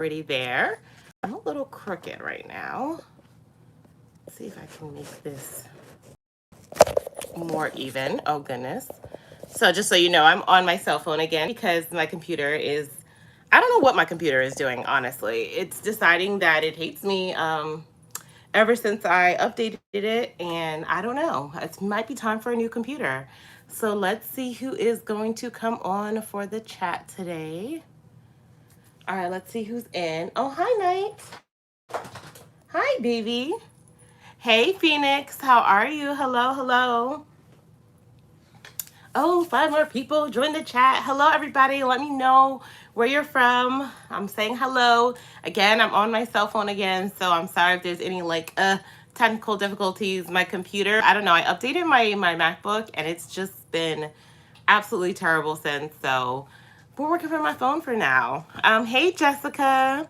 already there. I'm a little crooked right now. Let's see if I can make this more even. Oh goodness. So just so you know, I'm on my cell phone again because my computer is, I don't know what my computer is doing, honestly. It's deciding that it hates me ever since I updated it, and I don't know. It might be time for a new computer. So let's see who is going to come on for the chat today. All right, let's see who's in. Oh, hi, Knight. Hi, baby. Hey, Phoenix. How are you? Hello, hello. Oh, 5 more people join the chat. Hello, everybody. Let me know where you're from. I'm saying hello. Again, I'm on my cell phone again, so I'm sorry if there's any technical difficulties. My computer, I don't know. I updated my MacBook, and it's just been absolutely terrible since. So we're working from my phone for now. Hey, Jessica.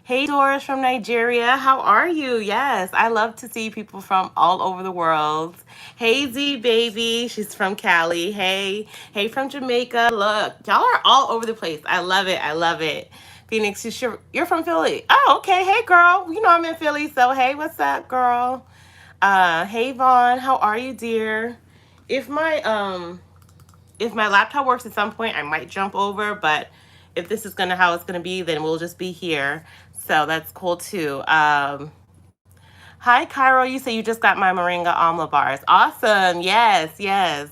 Hey, Doris from Nigeria. How are you? Yes, I love to see people from all over the world. Hey, Z baby. She's from Cali. Hey, hey from Jamaica. Look, y'all are all over the place. I love it. I love it. Phoenix, you're from Philly. Oh, okay. Hey, girl. You know I'm in Philly, so hey, what's up, girl? Hey, Vaughn. How are you, dear? If my laptop works at some point, I might jump over, but if this is how it's gonna be, then we'll just be here. So that's cool too. Hi, Cairo. You say you just got my Moringa Almond bars. Awesome. Yes, yes.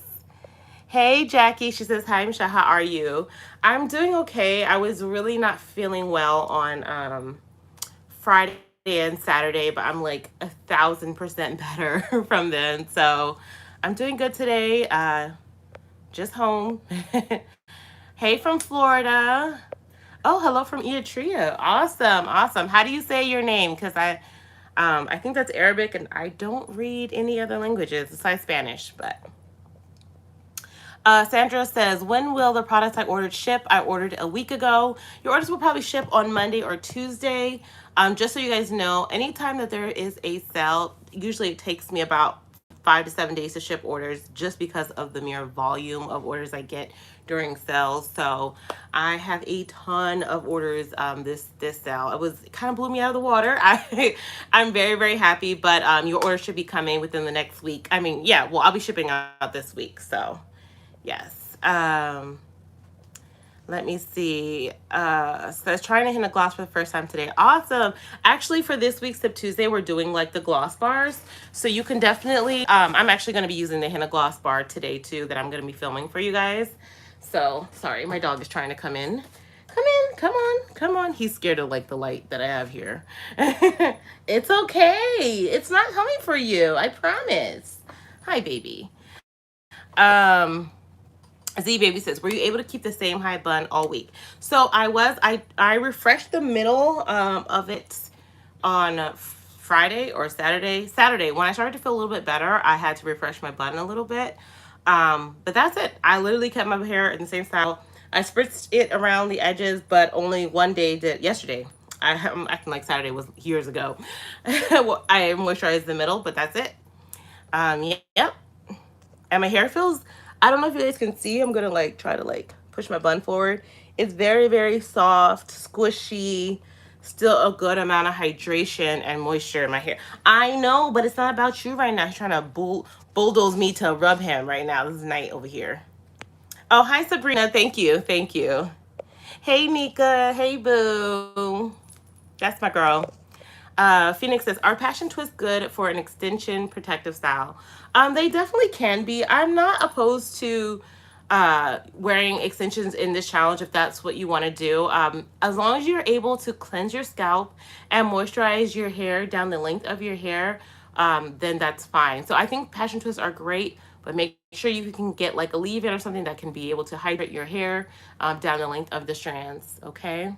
Hey, Jackie. She says, hi, Michelle. How are you? I'm doing okay. I was really not feeling well on Friday and Saturday, but I'm like 1,000% better from then. So I'm doing good today. Just home. Hey, from Florida. Oh, hello from Eritrea. Awesome, awesome. How do you say your name? Because I think that's Arabic, and I don't read any other languages besides Spanish. But Sandra says, when will the products I ordered ship? I ordered a week ago. Your orders will probably ship on Monday or Tuesday. Just so you guys know, anytime that there is a sale, usually it takes me about 5 to 7 days to ship orders just because of the mere volume of orders I get during sales. So I have a ton of orders this sale. It kind of blew me out of the water. I'm very, very happy, but your order should be coming within the next week. I mean, yeah, well, I'll be shipping out this week. So yes. Let me see. So trying to hit a gloss for the first time today. Awesome. Actually, for this week's Tip Tuesday, we're doing like the gloss bars. So you can definitely, I'm actually going to be using the henna gloss bar today too that I'm going to be filming for you guys. So sorry, my dog is trying to come in. Come in, come on, come on. He's scared of like the light that I have here. It's okay. It's not coming for you. I promise. Hi, baby. Z Baby says, were you able to keep the same high bun all week? So I refreshed the middle of it on Friday or Saturday. When I started to feel a little bit better, I had to refresh my bun a little bit. But that's it. I literally kept my hair in the same style. I spritzed it around the edges, but only one day yesterday. I'm acting like Saturday was years ago. I moisturized the middle, but that's it. Yep. And my hair feels, I don't know if you guys can see, I'm gonna try to push my bun forward. It's very, very soft, squishy, still a good amount of hydration and moisture in my hair. I know, but it's not about you right now. He's trying to bulldoze me to rub him right now. This is Night over here. Oh, hi, Sabrina. Thank you. Thank you. Hey, Nika. Hey, Boo. That's my girl. Phoenix says, are passion twists good for an extension protective style? They definitely can be. I'm not opposed to wearing extensions in this challenge if that's what you want to do. As long as you're able to cleanse your scalp and moisturize your hair down the length of your hair, then that's fine. So I think passion twists are great, but make sure you can get like a leave-in or something that can be able to hydrate your hair down the length of the strands, okay?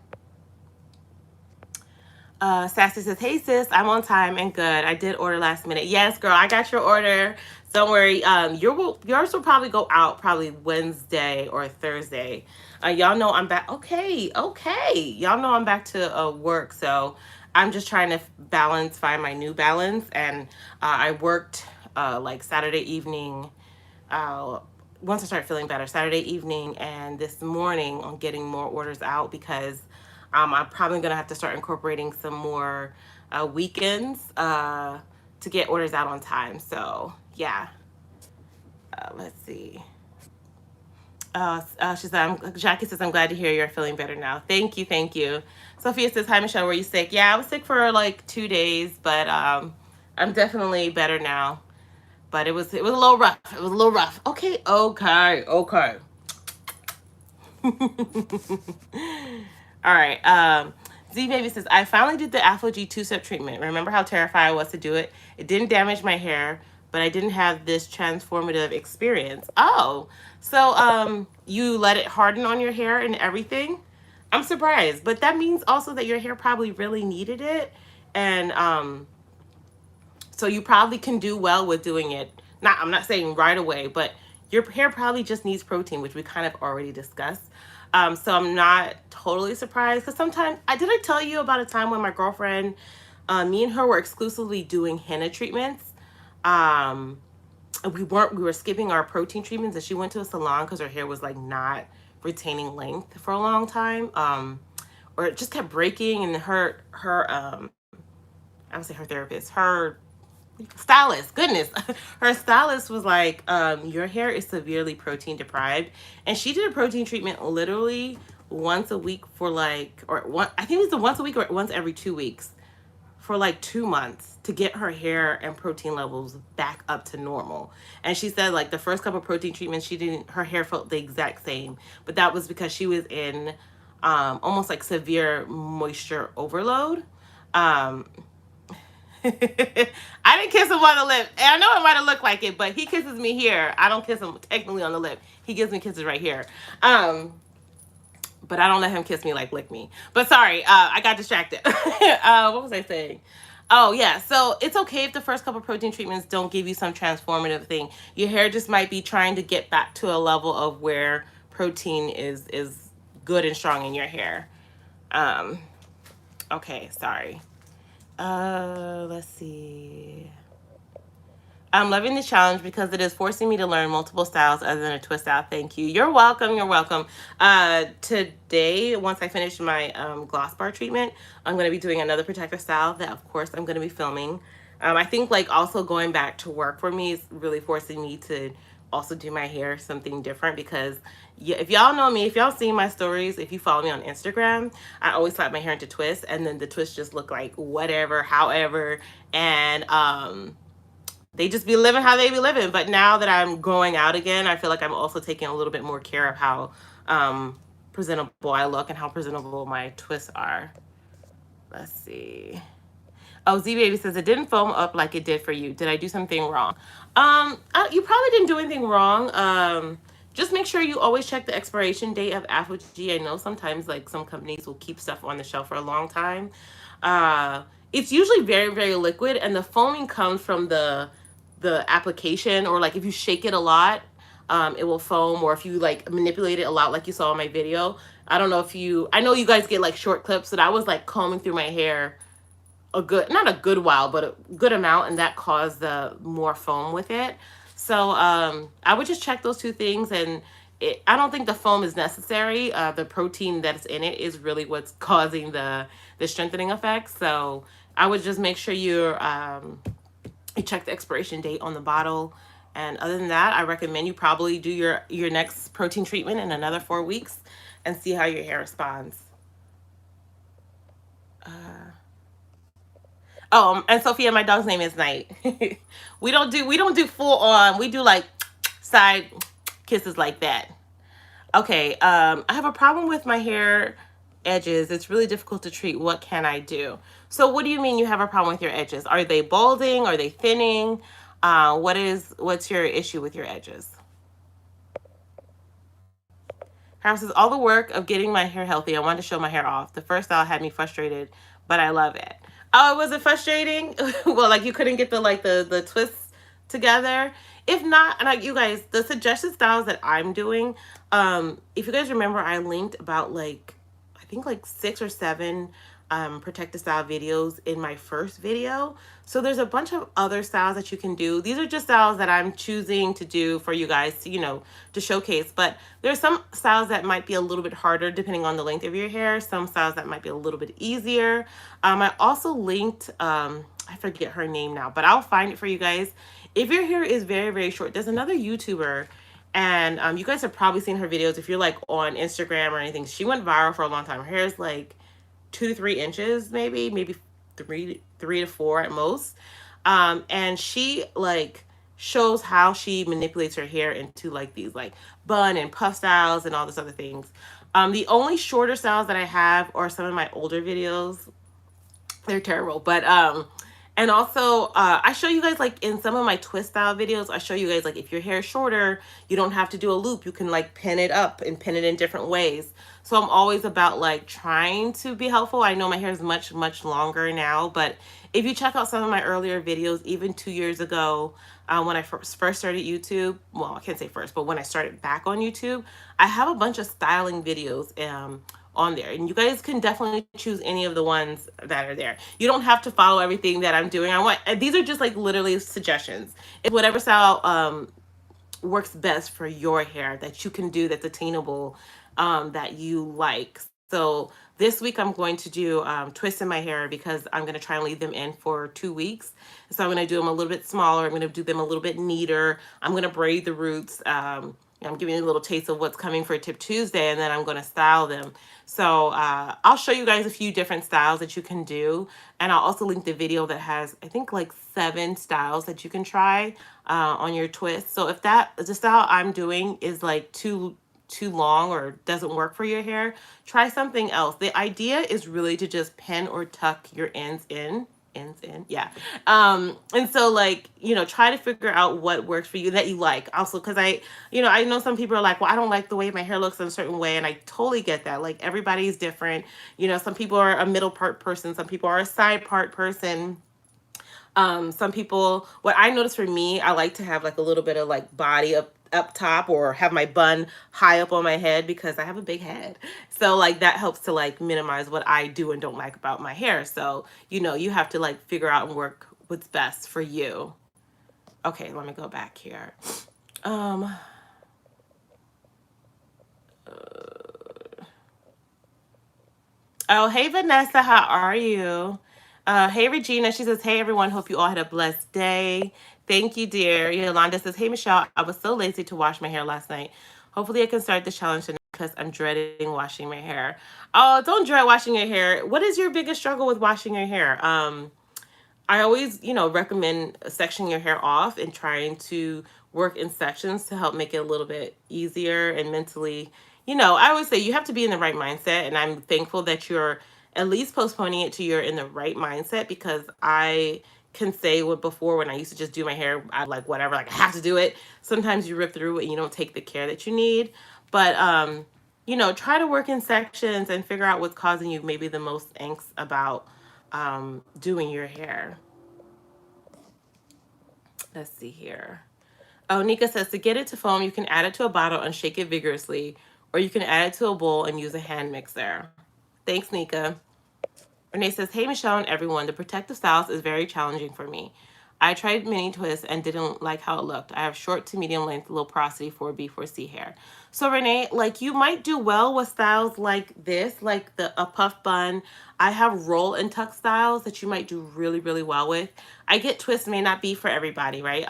Sassy says, hey sis, I'm on time and good. I did order last minute. Yes, girl, I got your order. Don't worry. Yours will probably go out probably Wednesday or Thursday. Y'all know I'm back. Okay. Y'all know I'm back to work. So I'm just trying to find my new balance. And I worked like Saturday evening. Once I started feeling better, Saturday evening and this morning on getting more orders out because I'm probably gonna have to start incorporating some more weekends to get orders out on time. So yeah, let's see. She said, Jackie says, I'm glad to hear you're feeling better now. Thank you, thank you. Sophia says, hi, Michelle, were you sick? Yeah, I was sick for like 2 days, but I'm definitely better now. But it was a little rough. It was a little rough. Okay, okay, okay. All right. Z Baby says, I finally did the Afro G 2-step treatment. Remember how terrified I was to do it? It didn't damage my hair, but I didn't have this transformative experience. Oh, so you let it harden on your hair and everything? I'm surprised, but that means also that your hair probably really needed it. And so you probably can do well with doing it. I'm not saying right away, but your hair probably just needs protein, which we kind of already discussed. So I'm not totally surprised, because sometimes did I tell you about a time when my girlfriend, me and her were exclusively doing henna treatments. We were skipping our protein treatments, and she went to a salon because her hair was like not retaining length for a long time. Or it just kept breaking, and her I would say her therapist, her stylist, goodness, her stylist was like, your hair is severely protein deprived. And she did a protein treatment literally once a week for like, or one, I think it was once a week or once every 2 weeks for like 2 months to get her hair and protein levels back up to normal. And she said like the first couple of protein treatments, her hair felt the exact same, but that was because she was in almost like severe moisture overload. I didn't kiss him on the lip. And I know it might have looked like it, but he kisses me here. I don't kiss him technically on the lip. He gives me kisses right here. But I don't let him kiss me, like lick me. But sorry, I got distracted. What was I saying? Oh, yeah. So it's okay if the first couple protein treatments don't give you some transformative thing. Your hair just might be trying to get back to a level of where protein is good and strong in your hair. Okay, sorry. Let's see. I'm loving the challenge because it is forcing me to learn multiple styles other than a twist style. Thank you. You're welcome. You're welcome. Today, once I finish my gloss bar treatment, I'm going to be doing another protective style that, of course, I'm going to be filming. I think like also going back to work for me is really forcing me to also do my hair something different, because if y'all know me, if y'all seen my stories, if you follow me on Instagram, I always slap my hair into twists, and then the twists just look like whatever, however, and they just be living how they be living. But now that I'm going out again, I feel like I'm also taking a little bit more care of how presentable I look and how presentable my twists are. Let's see. Oh, Z Baby says it didn't foam up like it did for you. Did I do something wrong? You probably didn't do anything wrong. Just make sure you always check the expiration date of Afro G. I know sometimes like some companies will keep stuff on the shelf for a long time. It's usually very, very liquid, and the foaming comes from the application, or like if you shake it a lot, it will foam, or if you like manipulate it a lot like you saw in my video. I don't know if I know you guys get like short clips, so I was like combing through my hair not a good while, but a good amount, and that caused the more foam with it. So I would just check those two things, and I don't think the foam is necessary. The protein that's in it is really what's causing the strengthening effects. So I would just make sure you check the expiration date on the bottle. And other than that, I recommend you probably do your next protein treatment in another 4 weeks and see how your hair responds. Oh, and Sophia, my dog's name is Night. we don't do full on. We do like side kisses like that. Okay, I have a problem with my hair edges. It's really difficult to treat. What can I do? So what do you mean you have a problem with your edges? Are they balding? Are they thinning? What's your issue with your edges? Harold says, all the work of getting my hair healthy, I wanted to show my hair off. The first style had me frustrated, but I love it. Oh, was it frustrating? Well, like you couldn't get the twists together? If not, like you guys, the suggested styles that I'm doing, if you guys remember, I linked about like, I think like 6 or 7 protective style videos in my first video. So there's a bunch of other styles that you can do. These are just styles that I'm choosing to do for you guys to, to showcase. But there's some styles that might be a little bit harder depending on the length of your hair. Some styles that might be a little bit easier. I also linked, I forget her name now, but I'll find it for you guys. If your hair is very, very short, there's another YouTuber, and you guys have probably seen her videos if you're like on Instagram or anything. She went viral for a long time. Her hair is like 2 to 3 inches, maybe three to four at most. And she like shows how she manipulates her hair into like these like bun and puff styles and all this other things. The only shorter styles that I have are some of my older videos. They're terrible, but and also I show you guys like in some of my twist style videos, I show you guys like if your hair is shorter, you don't have to do a loop. You can like pin it up and pin it in different ways. So I'm always about like trying to be helpful. I know my hair is much longer now, but if you check out some of my earlier videos, even 2 years ago, when I first started YouTube, well, I can't say first, but when I started back on YouTube, I have a bunch of styling videos on there, and you guys can definitely choose any of the ones that are there. You don't have to follow everything that I'm doing. These are just like literally suggestions. If whatever style works best for your hair that you can do, that's attainable, that you like. So this week I'm going to do twists in my hair because I'm going to try and leave them in for 2 weeks. So I'm going to do them a little bit smaller. I'm going to do them a little bit neater. I'm going to braid the roots. I'm giving you a little taste of what's coming for Tip Tuesday, and then I'm going to style them. So I'll show you guys a few different styles that you can do. And I'll also link the video that has, I think, like 7 styles that you can try on your twist. So if the style I'm doing is like too long or doesn't work for your hair, try something else. The idea is really to just pin or tuck your ends in. Yeah. And so like, try to figure out what works for you that you like. Also, because I know some people are like, well, I don't like the way my hair looks in a certain way. And I totally get that. Like everybody's different. Some people are a middle part person. Some people are a side part person. Some people, what I noticed for me, I like to have like a little bit of like body up top, or have my bun high up on my head because I have a big head. So like that helps to like minimize what I do and don't like about my hair. So, you have to like figure out and work what's best for you. Okay, let me go back here. Oh, hey Vanessa, how are you? Hey Regina, she says, hey everyone, hope you all had a blessed day. Thank you, dear. Yolanda says, hey Michelle, I was so lazy to wash my hair last night. Hopefully I can start the challenge tonight because I'm dreading washing my hair. Oh, don't dread washing your hair. What is your biggest struggle with washing your hair? I always, recommend sectioning your hair off and trying to work in sections to help make it a little bit easier and mentally, I always say you have to be in the right mindset. And I'm thankful that you're at least postponing it to you're in the right mindset, because I can say what before when I used to just do my hair, I like whatever, like I have to do it. Sometimes you rip through it and you don't take the care that you need. But, try to work in sections and figure out what's causing you maybe the most angst about doing your hair. Let's see here. Oh, Nika says to get it to foam, you can add it to a bottle and shake it vigorously, or you can add it to a bowl and use a hand mixer. Thanks, Nika. Renee says, hey, Michelle and everyone, the protective styles is very challenging for me. I tried mini twists and didn't like how it looked. I have short to medium length low porosity 4B, 4C hair. So Renee, like you might do well with styles like this, like a puff bun. I have roll and tuck styles that you might do really, really well with. I get twists may not be for everybody, right?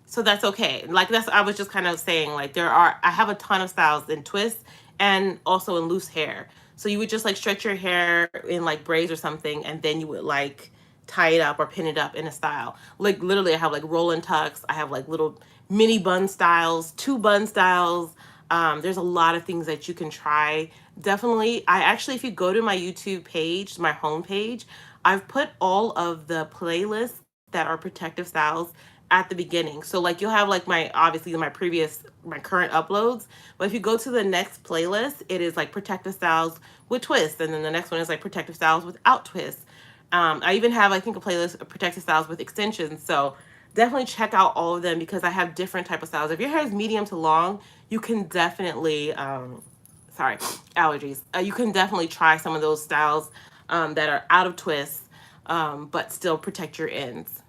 So that's okay. Like I was just kind of saying, like I have a ton of styles in twists and also in loose hair. So you would just like stretch your hair in like braids or something, and then you would like tie it up or pin it up in a style. Like literally I have like roll and tucks. I have like little mini bun styles, 2 bun styles. There's a lot of things that you can try. Definitely, if you go to my YouTube page, my home page, I've put all of the playlists that are protective styles at the beginning. So like you'll have like my current uploads, but if you go to the next playlist, it is like protective styles with twists, and then the next one is like protective styles without twists. I even have, I think, a playlist of protective styles with extensions. So definitely check out all of them because I have different type of styles. If your hair is medium to long, you can definitely, sorry, allergies. You can definitely try some of those styles. that are out of twist, but still protect your ends.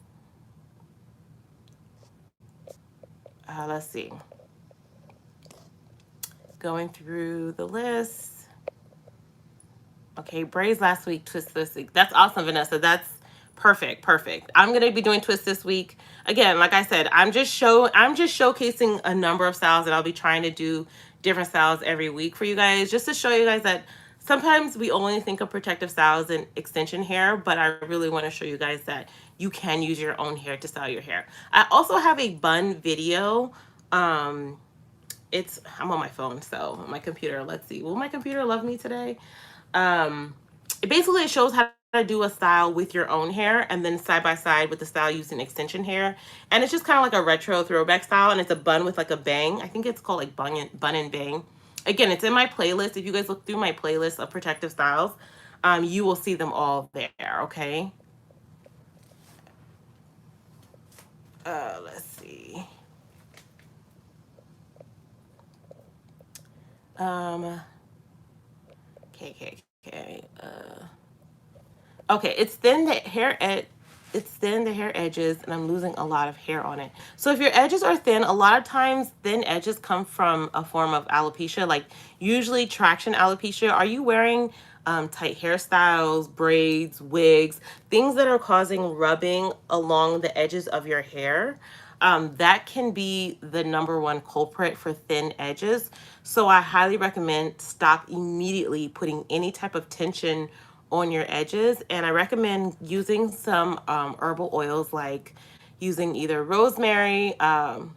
Let's see. Going through the list. Okay, braids last week, twist this week. That's awesome, Vanessa. That's perfect, perfect. I'm gonna be doing twists this week. Again, like I said, I'm just showcasing a number of styles, and I'll be trying to do different styles every week for you guys, just to show you guys that sometimes we only think of protective styles and extension hair, but I really want to show you guys that you can use your own hair to style your hair. I also have a bun video. I'm on my phone, so my computer. Let's see. Will my computer love me today? It shows how to do a style with your own hair and then side by side with the style using extension hair. And it's just kind of like a retro throwback style, and it's a bun with like a bang. I think it's called like bun and bang. Again, it's in my playlist. If you guys look through my playlist of protective styles, you will see them all there, okay? Let's see. Okay. Okay, it's thin the hair edges, and I'm losing a lot of hair on it. So if your edges are thin, a lot of times thin edges come from a form of alopecia, like usually traction alopecia. Are you wearing tight hairstyles, braids, wigs, things that are causing rubbing along the edges of your hair? That can be the #1 culprit for thin edges. So I highly recommend stop immediately putting any type of tension on your edges. And I recommend using some herbal oils, like using either rosemary, I'm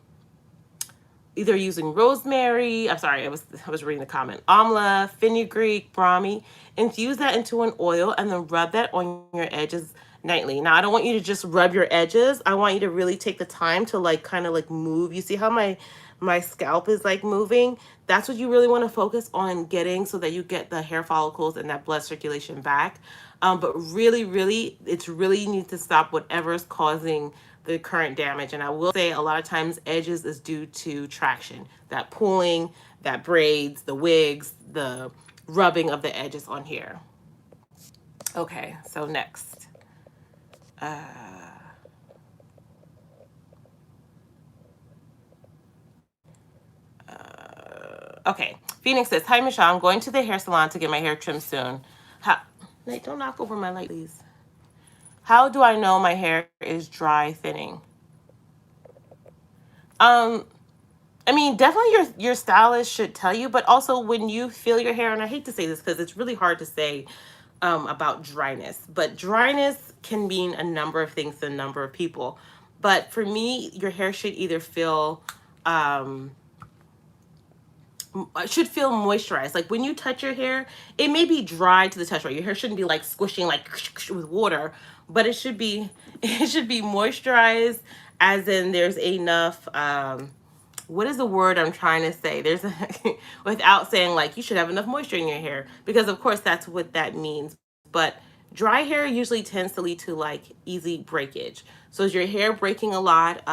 sorry, I was reading the comment. Amla, fenugreek, brahmi. Infuse that into an oil and then rub that on your edges nightly. Now, I don't want you to just rub your edges. I want you to really take the time to like kind of like move. You see how my scalp is like moving? That's what you really want to focus on getting, so that you get the hair follicles and that blood circulation back. But really, it's really need to stop whatever is causing the current damage. And I will say a lot of times edges is due to traction, that pulling, that braids, the wigs, the rubbing of the edges on here. Okay, so next. Okay, Phoenix says, hi, Michelle. I'm going to the hair salon to get my hair trimmed soon. Nate, don't knock over my light, please. How do I know my hair is dry thinning? I mean, definitely your stylist should tell you, but also when you feel your hair, and I hate to say this because it's really hard to say about dryness, but dryness can mean a number of things to a number of people. But for me, your hair should either feel moisturized. Like when you touch your hair, it may be dry to the touch, right? Your hair shouldn't be like squishing like with water, but it should be moisturized, as in there's enough what is the word I'm trying to say? There's a without saying like you should have enough moisture in your hair, because of course that's what that means. But dry hair usually tends to lead to like easy breakage. So is your hair breaking a lot?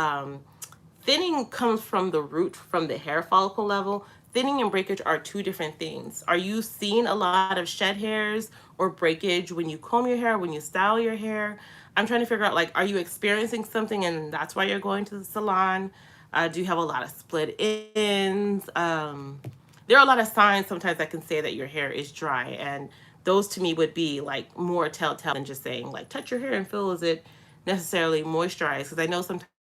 Thinning comes from the root, from the hair follicle level. Thinning and breakage are two different things. Are you seeing a lot of shed hairs or breakage when you comb your hair, when you style your hair? I'm trying to figure out, like, are you experiencing something and that's why you're going to the salon? Do you have a lot of split ends? There are a lot of signs sometimes that can say that your hair is dry, and those to me would be like more telltale than just saying like touch your hair and feel is it necessarily moisturized. Because I know sometimes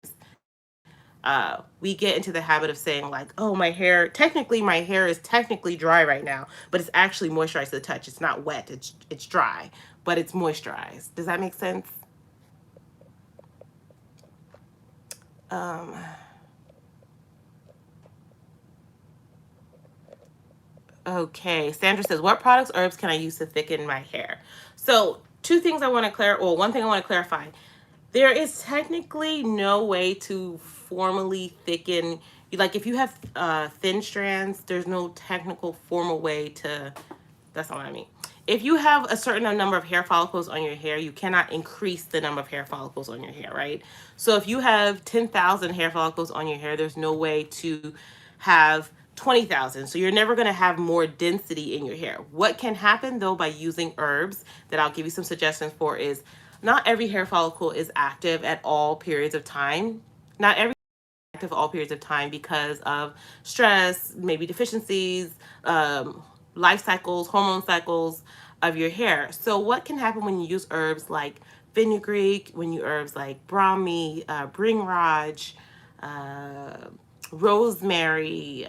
we get into the habit of saying like, oh, my hair is technically dry right now, but it's actually moisturized to the touch. It's not wet, it's dry, but it's moisturized. Does that make sense? Okay, Sandra says, what products, herbs can I use to thicken my hair? So one thing I want to clarify. There is technically no way to formally thicken. Like if you have thin strands, there's no technical formal way to, that's not what I mean. If you have a certain number of hair follicles on your hair, you cannot increase the number of hair follicles on your hair, right? So if you have 10,000 hair follicles on your hair, there's no way to have 20,000. So you're never going to have more density in your hair. What can happen though by using herbs that I'll give you some suggestions for is not every hair follicle is active at all periods of time. Not every active all periods of time because of stress, maybe deficiencies, life cycles, hormone cycles of your hair. So what can happen when you use herbs like fenugreek, when you herbs like brahmi, bringraj, uh, rosemary,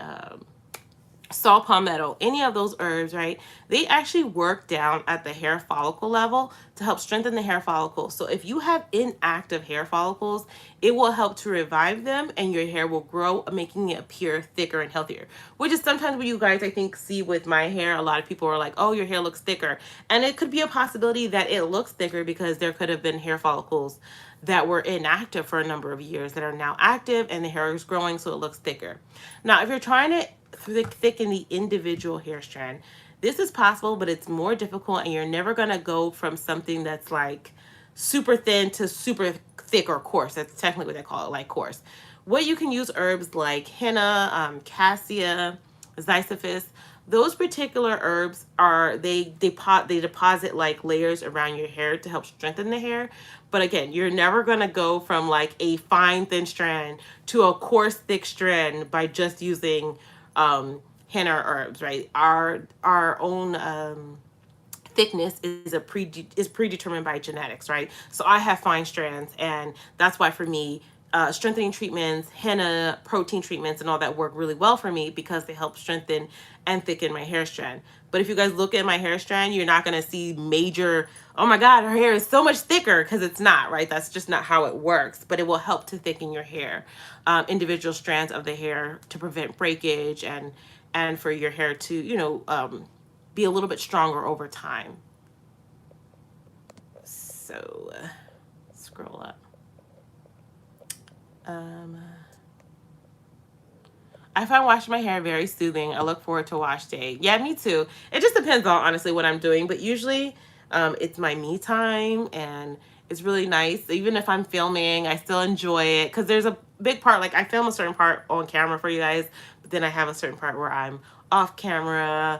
saw palmetto, any of those herbs, right? They actually work down at the hair follicle level to help strengthen the hair follicle. So if you have inactive hair follicles, it will help to revive them and your hair will grow, making it appear thicker and healthier. Which is sometimes what you guys, I think, see with my hair. A lot of people are like, oh, your hair looks thicker. And it could be a possibility that it looks thicker because there could have been hair follicles that were inactive for a number of years that are now active and the hair is growing so it looks thicker. Now, if you're trying to thicken the individual hair strand, this is possible, but it's more difficult and you're never going to go from something that's like super thin to super thick or coarse. That's technically what they call it, like coarse. What you can use herbs like henna, cassia, ziziphus. Those particular herbs are they deposit like layers around your hair to help strengthen the hair. But again, you're never gonna go from like a fine thin strand to a coarse thick strand by just using henna herbs, right? Our own thickness is predetermined by genetics, right? So I have fine strands, and that's why for me, strengthening treatments, henna, protein treatments, and all that work really well for me because they help strengthen and thicken my hair strand. But if you guys look at my hair strand, you're not going to see major, oh my God, her hair is so much thicker, because it's not, right? That's just not how it works, but it will help to thicken your hair, individual strands of the hair to prevent breakage and for your hair to, be a little bit stronger over time. So, scroll up. I find washing my hair very soothing. I look forward to wash day. Yeah, me too. It just depends on honestly what I'm doing, but usually it's my me time and it's really nice. Even if I'm filming, I still enjoy it because there's a big part, like I film a certain part on camera for you guys, but then I have a certain part where I'm off camera.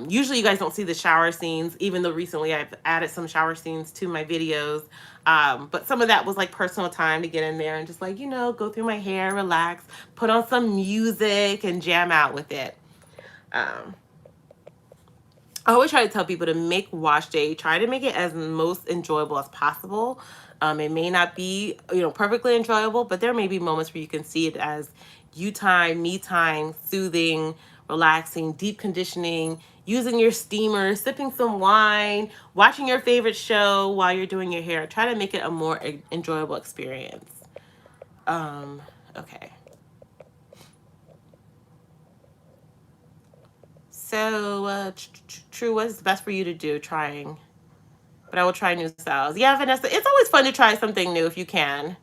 Usually you guys don't see the shower scenes, even though recently I've added some shower scenes to my videos. But some of that was like personal time to get in there and just like, go through my hair, relax, put on some music and jam out with it. I always try to tell people to make wash day, try to make it as most enjoyable as possible. It may not be, perfectly enjoyable, but there may be moments where you can see it as you time, me time, soothing, relaxing, deep conditioning, using your steamer, sipping some wine, watching your favorite show while you're doing your hair. Try to make it a more enjoyable experience. Okay. So, True, what's best for you to do? Trying. But I will try new styles. Yeah, Vanessa, it's always fun to try something new if you can.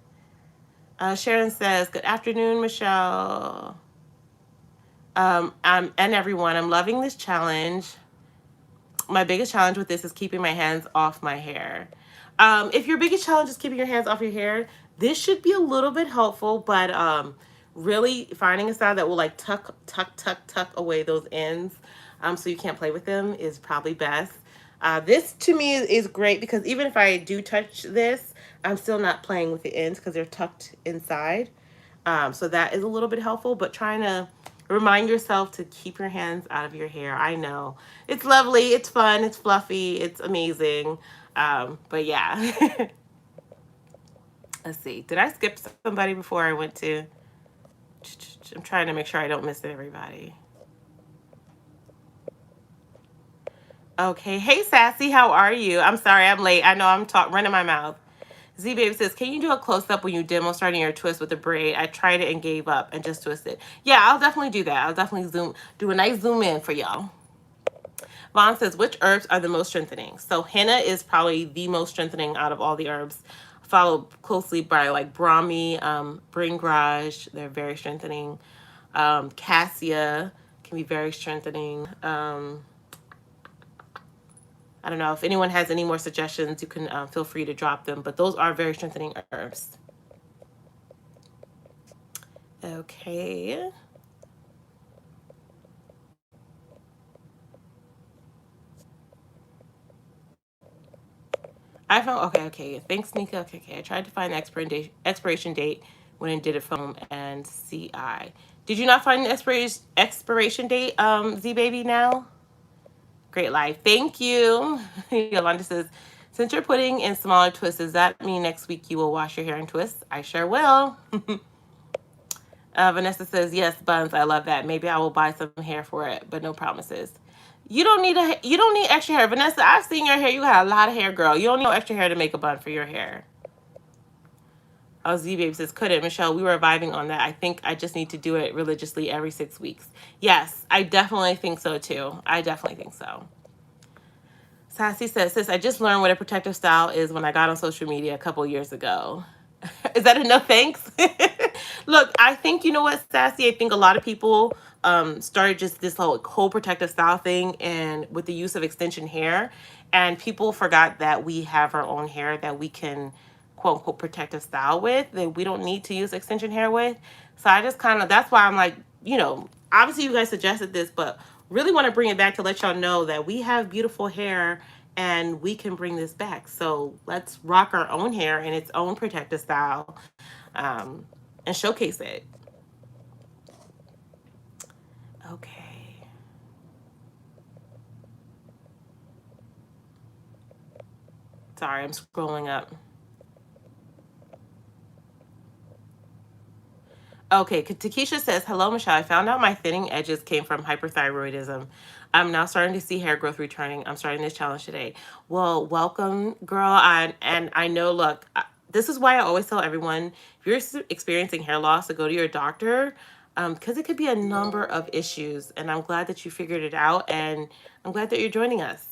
Sharon says, good afternoon, Michelle. And everyone, I'm loving this challenge. My biggest challenge with this is keeping my hands off my hair. If your biggest challenge is keeping your hands off your hair, this should be a little bit helpful, but really finding a style that will like tuck away those ends so you can't play with them is probably best. This to me is great because even if I do touch this, I'm still not playing with the ends because they're tucked inside. So that is a little bit helpful, but trying to remind yourself to keep your hands out of your hair. I know it's lovely, it's fun, it's fluffy, it's amazing. But yeah. Let's see. Did I skip somebody before I went to? I'm trying to make sure I don't miss everybody. Okay. Hey, Sassy, how are you? I'm sorry I'm late. I know I'm running my mouth. Z-Baby says, can you do a close-up when you demo starting your twist with the braid? I tried it and gave up and just twisted. Yeah, I'll definitely do that. I'll definitely do a nice zoom in for y'all. Vaughn says, which herbs are the most strengthening? So henna is probably the most strengthening out of all the herbs, followed closely by like brahmi, bringraj. They're very strengthening. Cassia can be very strengthening. I don't know if anyone has any more suggestions, you can feel free to drop them, but those are very strengthening herbs. Okay. I found, okay, okay. Thanks, Nika. Okay, okay. I tried to find the expiration date when I did it from and CI. Did you not find the expiration date, Z Baby now? Great life. Thank you. Yolanda says, since you're putting in smaller twists, does that mean next week you will wash your hair in twists? I sure will. Vanessa says, yes, buns. I love that. Maybe I will buy some hair for it, but no promises. You don't need extra hair. Vanessa, I've seen your hair. You got a lot of hair, girl. You don't need no extra hair to make a bun for your hair. Oh, Z Baby says, couldn't. Michelle, we were vibing on that. I think I just need to do it religiously every 6 weeks. Yes, I definitely think so too. I definitely think so. Sassy says, sis, I just learned what a protective style is when I got on social media a couple years ago. Is that enough? Thanks. Look, I think, you know what, Sassy? I think a lot of people started just this whole protective style thing and with the use of extension hair. And people forgot that we have our own hair that we can, quote unquote, protective style with, that we don't need to use extension hair with. So I just kind of, that's why I'm like, obviously you guys suggested this, but really want to bring it back to let y'all know that we have beautiful hair and we can bring this back. So let's rock our own hair in its own protective style, and showcase it. Okay. Sorry, I'm scrolling up. Okay, Takesha says, hello, Michelle. I found out my thinning edges came from hyperthyroidism. I'm now starting to see hair growth returning. I'm starting this challenge today. Well, welcome, girl. And I know, look, this is why I always tell everyone, if you're experiencing hair loss, to go to your doctor, because it could be a number of issues. And I'm glad that you figured it out. And I'm glad that you're joining us.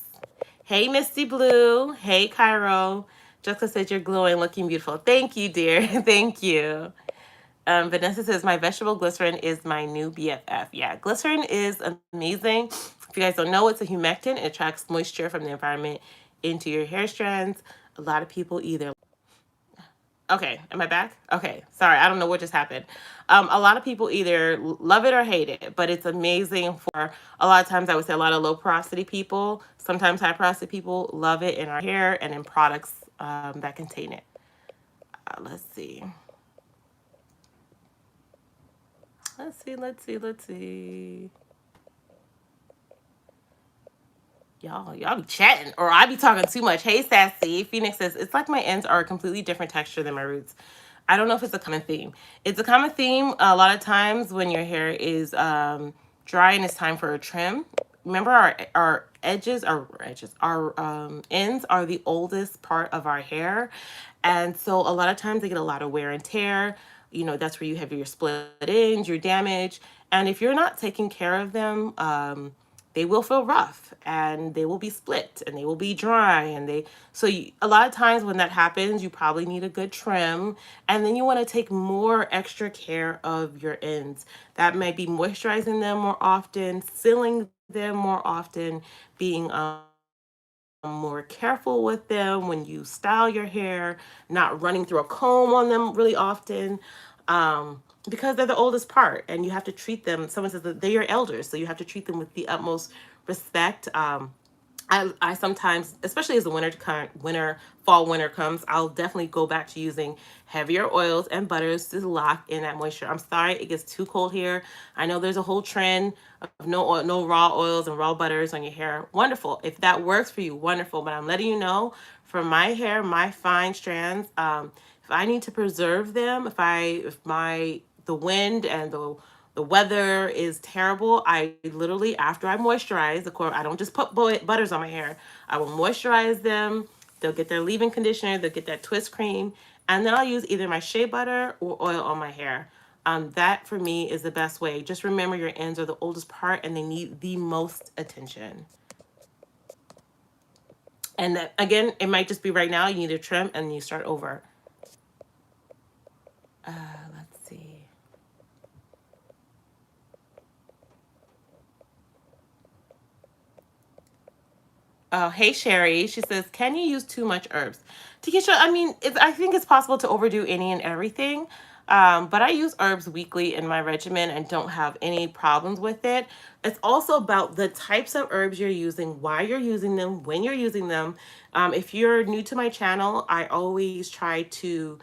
Hey, Misty Blue. Hey, Cairo. Jessica said you're glowing, looking beautiful. Thank you, dear. Thank you. Vanessa says, my vegetable glycerin is my new BFF. Yeah, glycerin is amazing. If you guys don't know, it's a humectant. It attracts moisture from the environment into your hair strands. A lot of people either... Okay, am I back? Okay, sorry, I don't know what just happened. A lot of people either love it or hate it, but it's amazing for a lot of times. I would say a lot of low porosity people, sometimes high porosity people love it in our hair and in products that contain it. Let's see. Let's see. Y'all be chatting, or I be talking too much. Hey, Sassy. Phoenix says, it's like my ends are a completely different texture than my roots. I don't know if it's a common theme. It's a common theme a lot of times when your hair is dry and it's time for a trim. Remember, our ends are the oldest part of our hair. And so a lot of times they get a lot of wear and tear. That's where you have your split ends, your damage. And if you're not taking care of them, they will feel rough and they will be split and they will be dry. A lot of times when that happens, you probably need a good trim, and then you want to take more extra care of your ends. That might be moisturizing them more often, sealing them more often, being more careful with them when you style your hair, not running through a comb on them really often, because they're the oldest part and you have to treat them. Someone says that they're your elders, so you have to treat them with the utmost respect. I sometimes, especially as the fall, winter comes, I'll definitely go back to using heavier oils and butters to lock in that moisture. I'm sorry it gets too cold here. I know there's a whole trend of no raw oils and raw butters on your hair. Wonderful. If that works for you, wonderful. But I'm letting you know, for my hair, my fine strands, if I need to preserve them, the wind and the weather is terrible, I literally, after I moisturize, of course, I don't just put butters on my hair. I will moisturize them. They'll get their leave-in conditioner. They'll get that twist cream. And then I'll use either my shea butter or oil on my hair. That, for me, is the best way. Just remember, your ends are the oldest part and they need the most attention. And that, again, it might just be right now you need a trim and you start over. Let's see. Oh, hey, Sherry. She says, can you use too much herbs? Takesha, I mean, I think it's possible to overdo any and everything. But I use herbs weekly in my regimen and don't have any problems with it. It's also about the types of herbs you're using, why you're using them, when you're using them. If you're new to my channel, I always try to,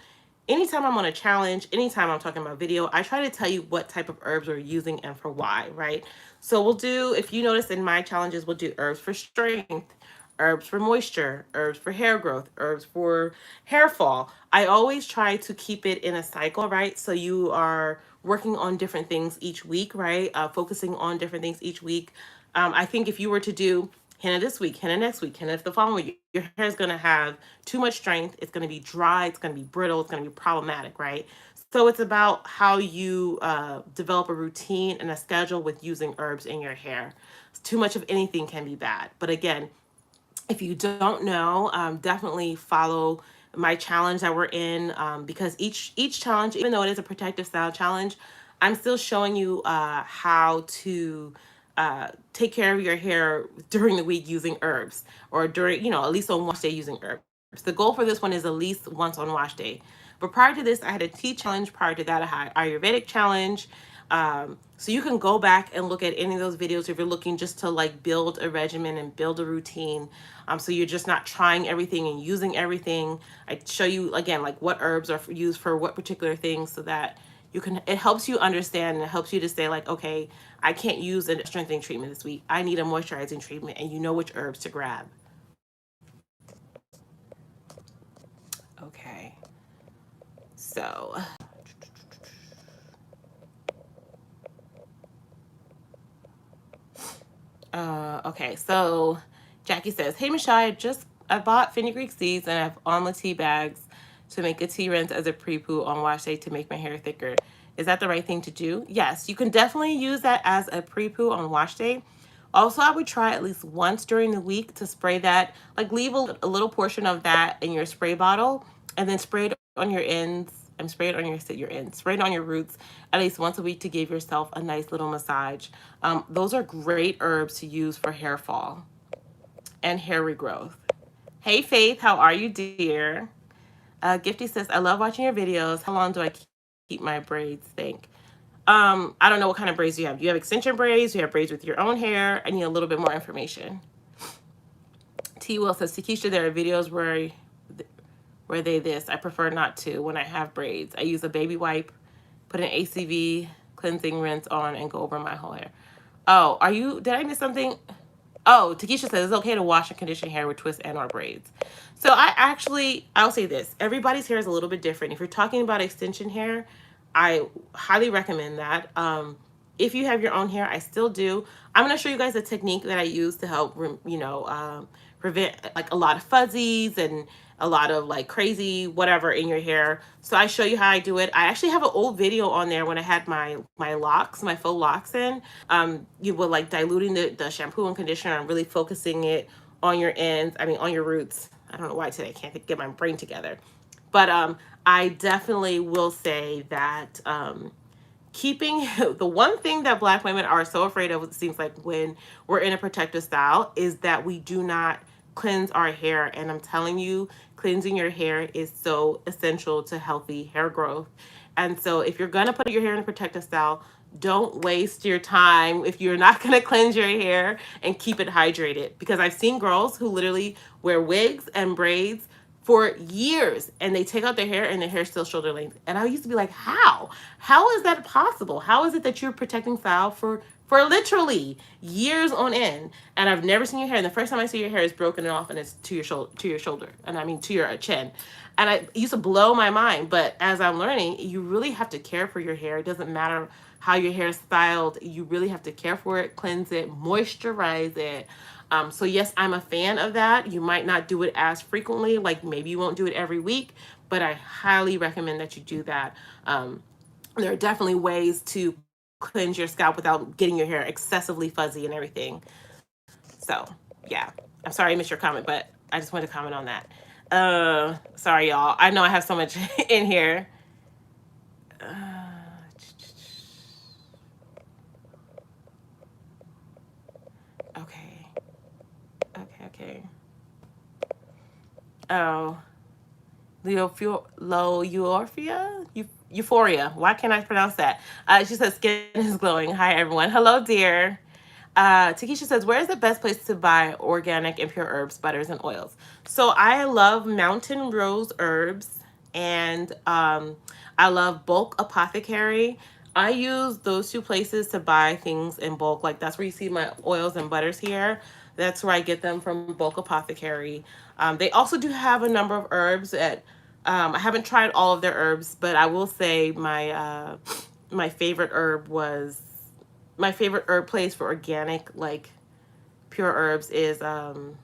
anytime I'm on a challenge, anytime I'm talking about video, I try to tell you what type of herbs we're using and for why, right? So we'll do, if you notice in my challenges, we'll do herbs for strength, herbs for moisture, herbs for hair growth, herbs for hair fall. I always try to keep it in a cycle, right? So you are working on different things each week, right? Focusing on different things each week. I think if you were to do henna this week, henna next week, henna the following week, your hair is going to have too much strength. It's going to be dry. It's going to be brittle. It's going to be problematic, right? So it's about how you develop a routine and a schedule with using herbs in your hair. Too much of anything can be bad. But again, if you don't know, definitely follow my challenge that we're in, because each challenge, even though it is a protective style challenge, I'm still showing you how to take care of your hair during the week using herbs, or during, at least on wash day using herbs. The goal for this one is at least once on wash day. But prior to this, I had a tea challenge. Prior to that, I had Ayurvedic challenge. So you can go back and look at any of those videos if you're looking just to like build a regimen and build a routine. So you're just not trying everything and using everything. I show you again like what herbs are used for what particular things, so that you can, it helps you understand, and it helps you to say like, okay, I can't use a strengthening treatment this week. I need a moisturizing treatment, and you know which herbs to grab. Okay. So okay, so Jackie says, "Hey Michelle, I bought fenugreek seeds and I've on the tea bags to make a tea rinse as a pre-poo on wash day to make my hair thicker. Is that the right thing to do?" Yes, you can definitely use that as a pre-poo on wash day. Also, I would try at least once during the week to spray that, like leave a little portion of that in your spray bottle, and then spray it on your ends and spray it on your ends, spray it on your roots at least once a week to give yourself a nice little massage. Those are great herbs to use for hair fall and hair regrowth. Hey Faith, how are you, dear? Gifty says, "I love watching your videos. How long do I keep my braids? Think." I don't know what kind of braids you have. Do you have extension braids? Do you have braids with your own hair? I need a little bit more information. T Will says, "Takesha, there are videos where they this. I prefer not to when I have braids. I use a baby wipe, put an ACV cleansing rinse on, and go over my whole hair." Oh, did I miss something? Oh, Takesha says it's okay to wash and condition hair with twists and or braids. So I'll say this. Everybody's hair is a little bit different. If you're talking about extension hair, I highly recommend that. If you have your own hair, I still do. I'm going to show you guys a technique that I use to help, prevent like a lot of fuzzies and a lot of like crazy whatever in your hair. So I show you how I do it. I actually have an old video on there when I had my locks, my faux locks in. You were like diluting the shampoo and conditioner and really focusing it on your ends. I mean, on your roots. I don't know why today I can't get my brain together. But I definitely will say that keeping the one thing that Black women are so afraid of, it seems like, when we're in a protective style, is that we do not cleanse our hair. And I'm telling you, cleansing your hair is so essential to healthy hair growth. And so if you're going to put your hair in a protective style, don't waste your time if you're not going to cleanse your hair and keep it hydrated. Because I've seen girls who literally wear wigs and braids for years and they take out their hair and their hair is still shoulder length. And I used to be like, how is that possible? How is it that you're protecting style for literally years on end, and I've never seen your hair, and the first time I see your hair is broken off and it's to your shoulder, and I mean to your chin. And it used to blow my mind. But as I'm learning, you really have to care for your hair. It doesn't matter how your hair is styled. You really have to care for it, cleanse it, moisturize it. So yes, I'm a fan of that. You might not do it as frequently, like maybe you won't do it every week, but I highly recommend that you do that. There are definitely ways to cleanse your scalp without getting your hair excessively fuzzy and everything. So yeah, I'm sorry I missed your comment, but I just wanted to comment on that. Sorry y'all, I know I have so much in here. Okay. Oh, Leophorphia? Euphoria. Why can't I pronounce that? She says skin is glowing. Hi everyone. Hello, dear. Takesha says, where is the best place to buy organic and pure herbs, butters, and oils? So I love Mountain Rose Herbs, and I love Bulk Apothecary. I use those two places to buy things in bulk. Like that's where you see my oils and butters here. That's where I get them from Bulk Apothecary. They also do have a number of herbs that I haven't tried all of their herbs, but I will say my favorite herb was my favorite herb place for organic, like pure herbs is Mountain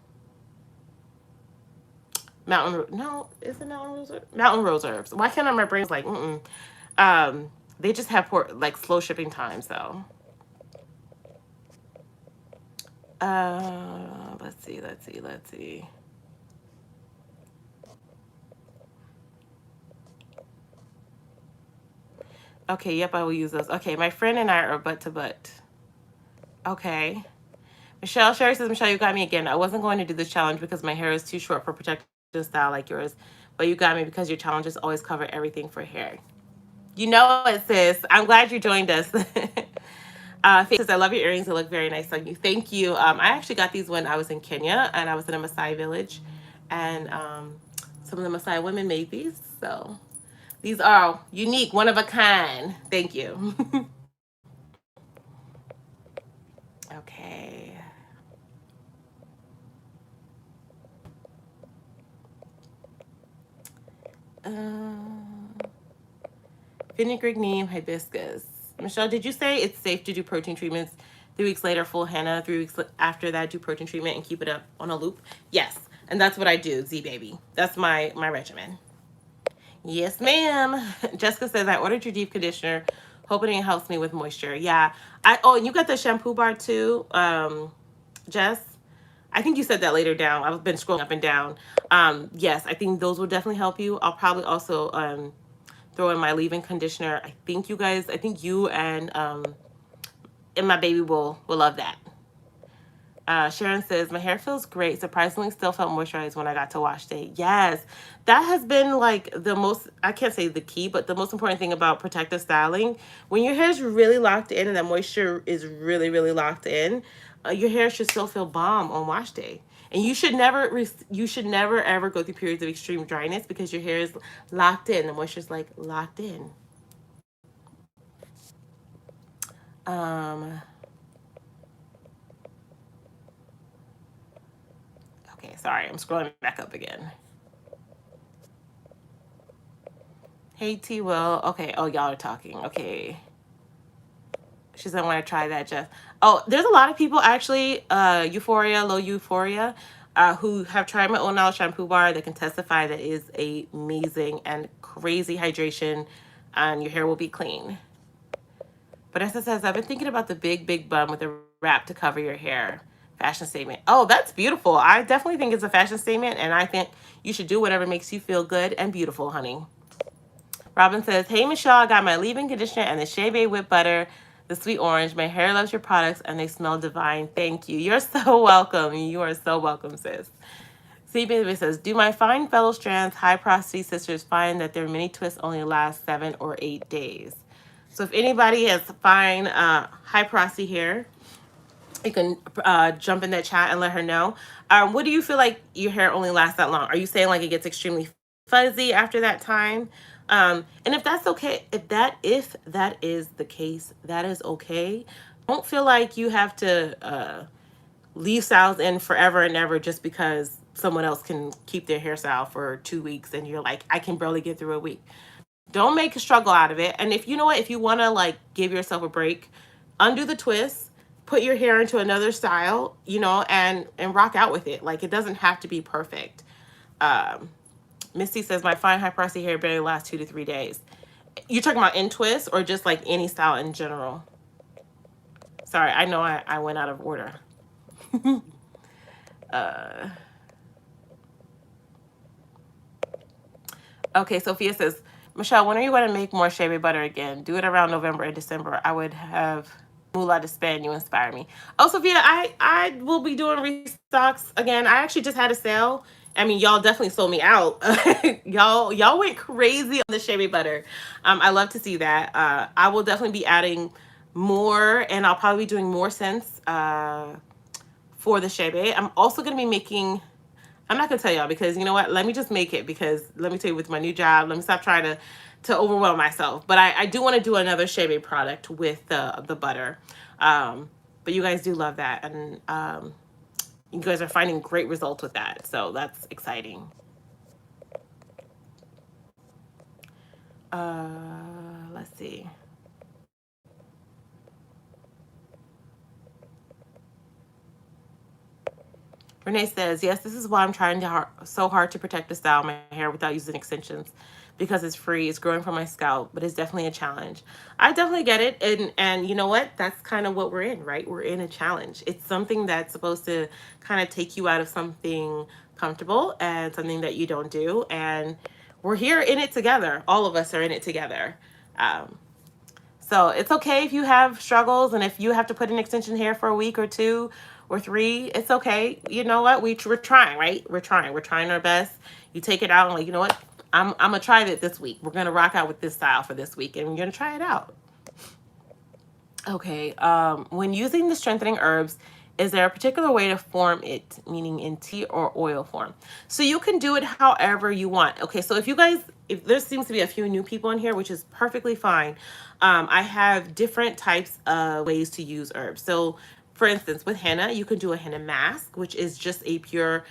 Rose Herbs. Why can't I, my brain's like they just have like slow shipping times though. Let's see. Okay, yep, I will use those. Okay, my friend and I are butt to butt. Okay. Michelle, Sherry says, Michelle, you got me again. I wasn't going to do this challenge because my hair is too short for protective style like yours, but you got me because your challenges always cover everything for hair. You know it, sis. I'm glad you joined us. Faith says, I love your earrings. They look very nice on you. Thank you. I actually got these when I was in Kenya and I was in a Maasai village, and some of the Maasai women made these. So these are unique, one of a kind. Thank you. Okay. Fenugreek, neem, hibiscus. Michelle, did you say it's safe to do protein treatments 3 weeks later, full henna, 3 weeks after that, do protein treatment and keep it up on a loop? Yes, and that's what I do, Z baby. That's my regimen. Yes, ma'am. Jessica says, I ordered your deep conditioner, hoping it helps me with moisture. Yeah. And you got the shampoo bar too, Jess? I think you said that later down. I've been scrolling up and down. Yes, I think those will definitely help you. I'll probably also throw in my leave-in conditioner. I think you and my baby will love that. Sharon says, my hair feels great. Surprisingly, still felt moisturized when I got to wash day. Yes, that has been like the most, I can't say the key, but the most important thing about protective styling. When your hair is really locked in and the moisture is really, really locked in, your hair should still feel bomb on wash day. And you should never ever go through periods of extreme dryness because your hair is locked in. The moisture is like locked in. Okay, sorry, I'm scrolling back up again. Hey, T Will. Okay, oh, y'all are talking. Okay. She said, I want to try that, Jeff. Oh, there's a lot of people actually, Euphoria, Low Euphoria, who have tried my Own Knowledge shampoo bar that can testify that is amazing and crazy hydration, and your hair will be clean. Vanessa says, I've been thinking about the big bun with a wrap to cover your hair. Fashion statement. Oh, that's beautiful. I definitely think it's a fashion statement, and I think you should do whatever makes you feel good and beautiful, honey. Robin says, hey, Michelle, I got my leave-in conditioner and the Shea Bay whipped butter, the sweet orange. My hair loves your products, and they smell divine. Thank you. You're so welcome. You are so welcome, sis. C Baby says, do my fine fellow strands, high porosity sisters find that their mini twists only last 7 or 8 days? So if anybody has fine high porosity hair, you can jump in that chat and let her know. What do you feel like your hair only lasts that long? Are you saying like it gets extremely fuzzy after that time? And if that's okay, if that is the case, that is okay. Don't feel like you have to leave styles in forever and ever just because someone else can keep their hairstyle for 2 weeks and you're like, I can barely get through a week. Don't make a struggle out of it. And if you know what, if you want to like give yourself a break, undo the twist, put your hair into another style, you know, and rock out with it. Like it doesn't have to be perfect. Misty says, my fine high porosity hair barely lasts 2 to 3 days. You're talking about in twist or just like any style in general? Sorry, I know I went out of order. Okay, Sophia says, Michelle, when are you going to make more Shea butter again? Do it around November and December. I would have moolah to spend. You inspire me. Oh, Sophia, I will be doing restocks again. I actually just had a sale I mean, y'all definitely sold me out. Y'all went crazy on the shea butter. I love to see that. I will definitely be adding more, and I'll probably be doing more scents for the shea. I'm also going to be making, I'm not gonna tell y'all because you know what? Let me just make it, because let me tell you, with my new job, let me stop trying to overwhelm myself. But I do want to do another shea product with the butter. But you guys do love that, and you guys are finding great results with that, so that's exciting. Let's see. Renee says, yes, this is why I'm trying so hard to protect the style of my hair without using extensions, because it's free, it's growing from my scalp, but it's definitely a challenge. I definitely get it. And you know what? That's kind of what we're in, right? We're in a challenge. It's something that's supposed to kind of take you out of something comfortable and something that you don't do. And we're here in it together. All of us are in it together. Um, So it's okay if you have struggles, and if you have to put an extension hair for a week or 2 or 3, it's okay. You know what? We're trying, right? We're trying. We're trying our best. You take it out and like, you know what? I'm gonna try it this week. We're gonna rock out with this style for this week, and we're gonna try it out. Okay. When using the strengthening herbs, is there a particular way to form it, meaning in tea or oil form? So you can do it however you want. Okay, so if there seems to be a few new people in here, which is perfectly fine, I have different types of ways to use herbs. So for instance, with henna, you can do a henna mask, which is just a pure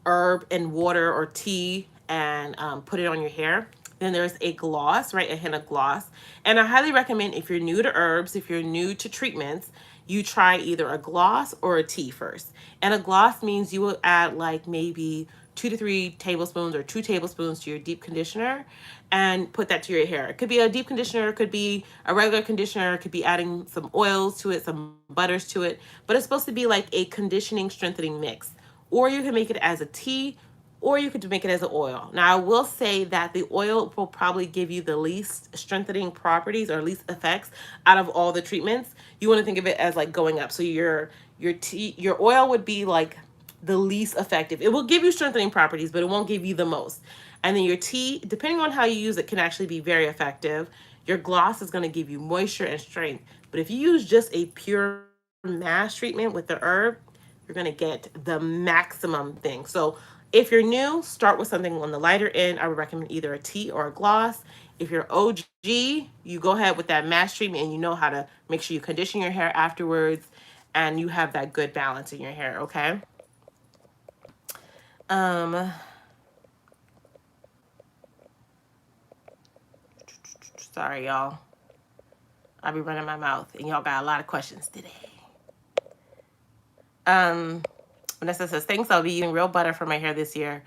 herb and water or tea, and put it on your hair. Then there's a gloss, right? A henna gloss. And I highly recommend, if you're new to herbs, if you're new to treatments, you try either a gloss or a tea first. And a gloss means you will add like maybe 2 to 3 tablespoons or 2 tablespoons to your deep conditioner and put that to your hair. It could be a deep conditioner, it could be a regular conditioner, it could be adding some oils to it, some butters to it, but it's supposed to be like a conditioning, strengthening mix. Or you can make it as a tea, or you could make it as an oil. Now, I will say that the oil will probably give you the least strengthening properties or least effects out of all the treatments. You want to think of it as like going up. So your oil would be like the least effective. It will give you strengthening properties, but it won't give you the most. And then your tea, depending on how you use it, can actually be very effective. Your gloss is going to give you moisture and strength. But if you use just a pure mask treatment with the herb, you're going to get the maximum thing. So if you're new, start with something on the lighter end. I would recommend either a tea or a gloss. If you're OG, you go ahead with that mask treatment, and you know how to make sure you condition your hair afterwards, and you have that good balance in your hair, okay? Sorry, y'all. I'll be running my mouth, and y'all got a lot of questions today. Vanessa says, thanks, I'll be using real butter for my hair this year.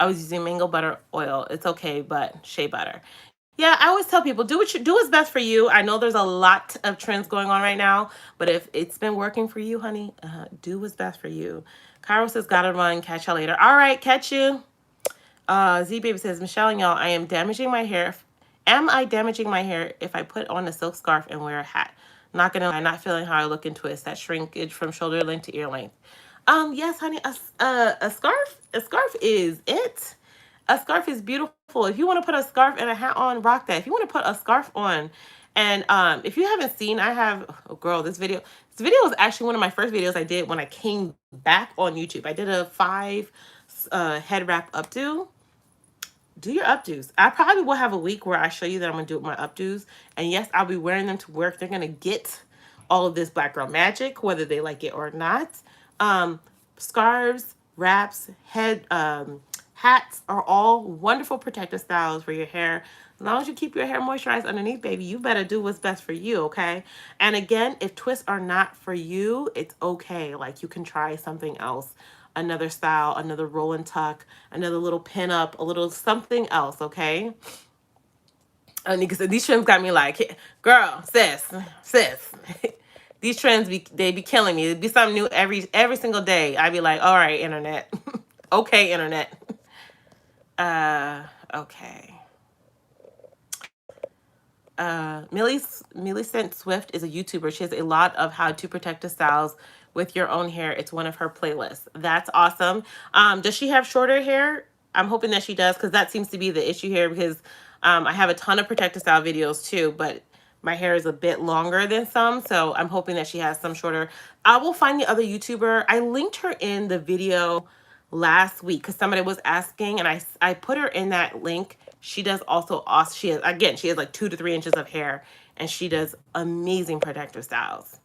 I was using mango butter oil. It's okay, but shea butter. Yeah, I always tell people, do what's best for you. I know there's a lot of trends going on right now, but if it's been working for you, honey, do what's best for you. Cairo says, gotta run, catch y'all later. All right, catch you. Z Baby says, Michelle and y'all, I am damaging my hair. Am I damaging my hair if I put on a silk scarf and wear a hat? Not gonna lie, not feeling how I look and twist. That shrinkage from shoulder length to ear length. Yes, honey, a scarf is it. A scarf is beautiful. If you want to put a scarf and a hat on, rock that. If you want to put a scarf on, and if you haven't seen, I have, oh girl, this video was actually one of my first videos I did when I came back on YouTube. I did a 5 head wrap updo. Do your updos. I probably will have a week where I show you that I'm going to do my updos. And yes, I'll be wearing them to work. They're going to get all of this black girl magic, whether they like it or not. Scarves, wraps, hats are all wonderful protective styles for your hair. As long as you keep your hair moisturized underneath, baby, you better do what's best for you, okay? And again, if twists are not for you, it's okay. Like, you can try something else, another style, another roll and tuck, another little pin up, a little something else, okay? Because these trends got me like, girl, sis. These trends they be killing me. It'd be something new every single day. I'd be like, all right, internet. Okay, internet. Okay. Millicent Swift is a YouTuber. She has a lot of how to protect the styles with your own hair. It's one of her playlists. That's awesome. Does she have shorter hair? I'm hoping that she does, because that seems to be the issue here, because I have a ton of protective style videos too, but my hair is a bit longer than some, so I'm hoping that she has some shorter. I will find the other YouTuber. I linked her in the video last week because somebody was asking, and I put her in that link. She does also awesome. She has like 2 to 3 inches of hair, and she does amazing protective styles.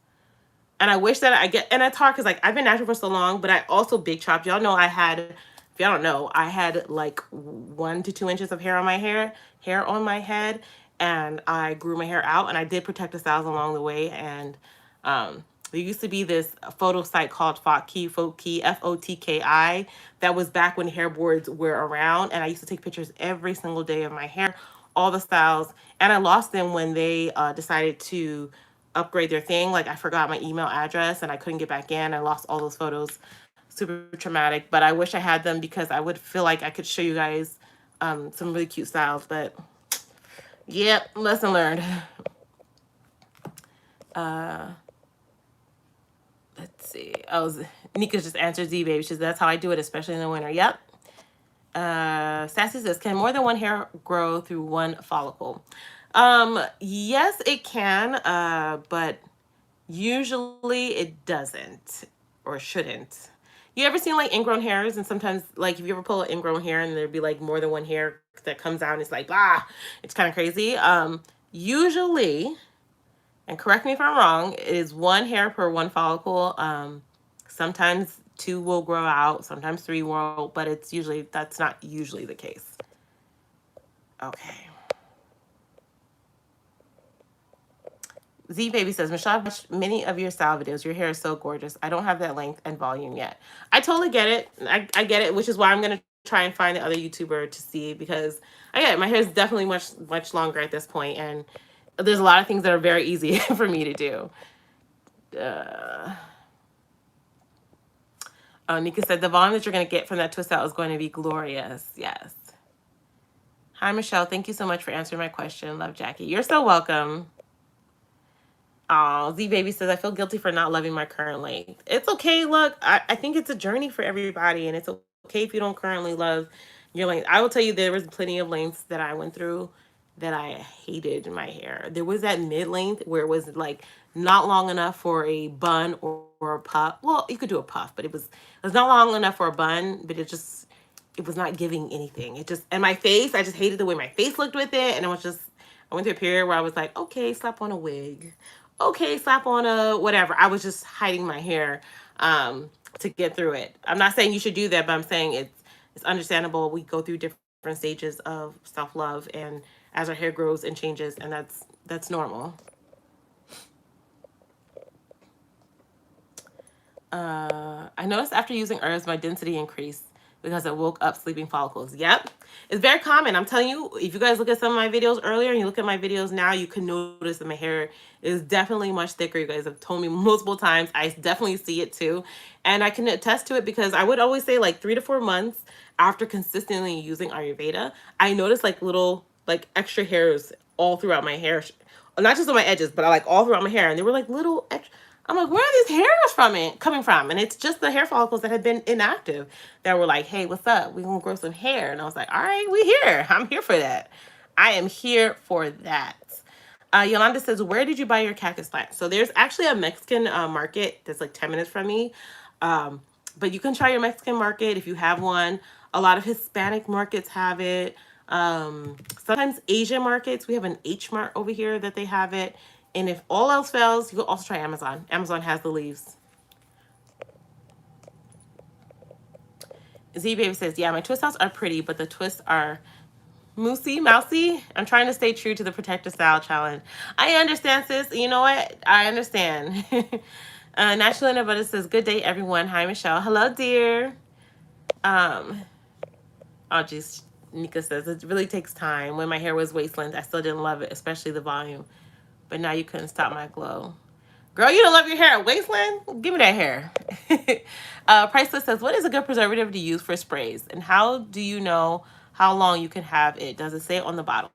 And I wish that and it's hard because like I've been natural for so long, but I also big chopped. Y'all know if y'all don't know, I had like 1 to 2 inches of hair on my head, and I grew my hair out, and I did protective styles along the way. And there used to be this photo site called Fotki, Fotki, that was back when hair boards were around, and I used to take pictures every single day of my hair, all the styles, and I lost them when they decided to upgrade their thing. Like I forgot my email address and I couldn't get back in. I lost all those photos. Super traumatic, but I wish I had them because I would feel like I could show you guys some really cute styles. But yep, lesson learned. Let's see. Nika just answered Z baby. She says that's how I do it, especially in the winter. Yep. Sassy says, can more than one hair grow through one follicle? Yes, it can, but usually it doesn't or shouldn't. You ever seen like ingrown hairs? And sometimes, like, if you ever pull an ingrown hair and there'd be like more than one hair that comes out, and it's like, it's kind of crazy. Usually, and correct me if I'm wrong, it is one hair per one follicle. Sometimes 2 will grow out, sometimes 3 will, but that's not usually the case. Okay. Z Baby says, Michelle, I've watched many of your style videos. Your hair is so gorgeous. I don't have that length and volume yet. I totally get it. I get it, which is why I'm going to try and find the other YouTuber to see, because I get it. My hair is definitely much longer at this point, and there's a lot of things that are very easy for me to do. Nika said, the volume that you're going to get from that twist out is going to be glorious. Yes. Hi, Michelle. Thank you so much for answering my question. Love, Jackie. You're so welcome. Oh, Z Baby says, I feel guilty for not loving my current length. It's okay. Look, I think it's a journey for everybody, and it's okay if you don't currently love your length. I will tell you, there was plenty of lengths that I went through that I hated in my hair. There was that mid length where it was like not long enough for a bun or a puff. Well, you could do a puff, but it was not long enough for a bun, but it was not giving anything. And my face, I just hated the way my face looked with it. And I went through a period where I was like, okay, slap on a wig. Okay, slap on a whatever. I was just hiding my hair to get through it. I'm not saying you should do that, but I'm saying it's understandable. We go through different stages of self-love, and as our hair grows and changes, and that's normal. I noticed after using herbs, my density increased because it woke up sleeping follicles. Yep. It's very common. I'm telling you, if you guys look at some of my videos earlier and you look at my videos now, you can notice that my hair is definitely much thicker. You guys have told me multiple times. I definitely see it too. And I can attest to it because I would always say like 3 to 4 months after consistently using Ayurveda, I noticed like little like extra hairs all throughout my hair. Not just on my edges, but like all throughout my hair. And they were like little extra. I'm like, where are these hairs coming from? And it's just the hair follicles that had been inactive that were like, hey, what's up? We're going to grow some hair. And I was like, all right, we here. I'm here for that. I am here for that. Yolanda says, where did you buy your cactus plant? So there's actually a Mexican market that's like 10 minutes from me. But you can try your Mexican market if you have one. A lot of Hispanic markets have it. Sometimes Asian markets, we have an H Mart over here that they have it. And if all else fails, you can also try Amazon. Amazon has the leaves. Z Baby says, yeah, my twist outs are pretty, but the twists are mousy. I'm trying to stay true to the protective style challenge. I understand, sis. You know what? I understand. Naturally Nevada says, good day, everyone. Hi, Michelle. Hello, dear. Oh, geez. Nika says, it really takes time. When my hair was waist length, I still didn't love it, especially the volume. But now you couldn't stop my glow. Girl, you don't love your hair at waistline? Give me that hair. Priceless says, what is a good preservative to use for sprays? And how do you know how long you can have it? Does it say on the bottle?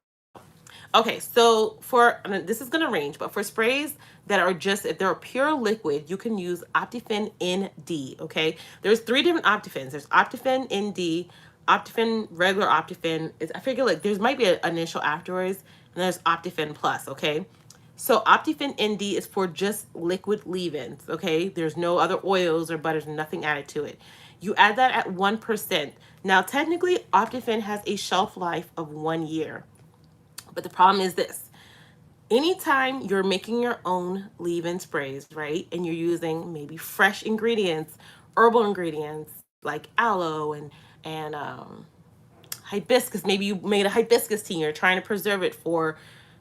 Okay, so for, this is going to range, but for sprays that are just, if they're pure liquid, you can use Optifin ND, okay? There's 3 different Optifins. There's Optifin ND, Optifin, regular Optifin. I figure like there's might be an initial afterwards, and there's Optifin Plus, okay? So Optifin ND is for just liquid leave-ins, okay? There's no other oils or butters, nothing added to it. You add that at 1%. Now, technically, Optifin has a shelf life of 1 year. But the problem is this. Anytime you're making your own leave-in sprays, right, and you're using maybe fresh ingredients, herbal ingredients like aloe and hibiscus, maybe you made a hibiscus tea and you're trying to preserve it for,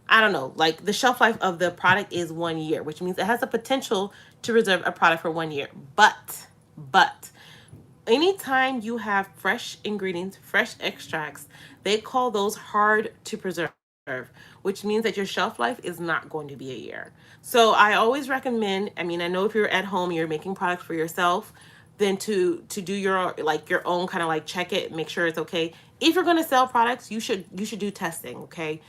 I don't know, like the shelf life of the product is 1 year, which means it has the potential to preserve a product for 1 year. But anytime you have fresh ingredients, fresh extracts, they call those hard to preserve, which means that your shelf life is not going to be a year. So I always recommend, I mean, I know if you're at home, you're making products for yourself, then to do your like your own kind of like check it, make sure it's okay. If you're going to sell products, you should do testing, okay?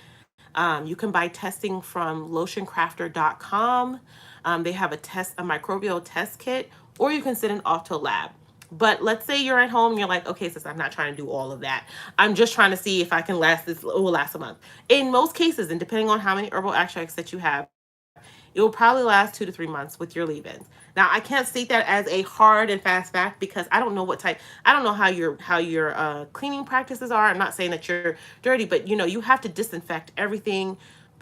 You can buy testing from lotioncrafter.com. They have a microbial test kit, or you can send it off to a lab. But let's say you're at home and you're like, okay, sis, I'm not trying to do all of that. I'm just trying to see if I can last this, it will last a month. In most cases, and depending on how many herbal extracts that you have, it will probably last 2 to 3 months with your leave-ins. Now, I can't state that as a hard and fast fact because I don't know what type, I don't know how your cleaning practices are. I'm not saying that you're dirty, but you know, you have to disinfect everything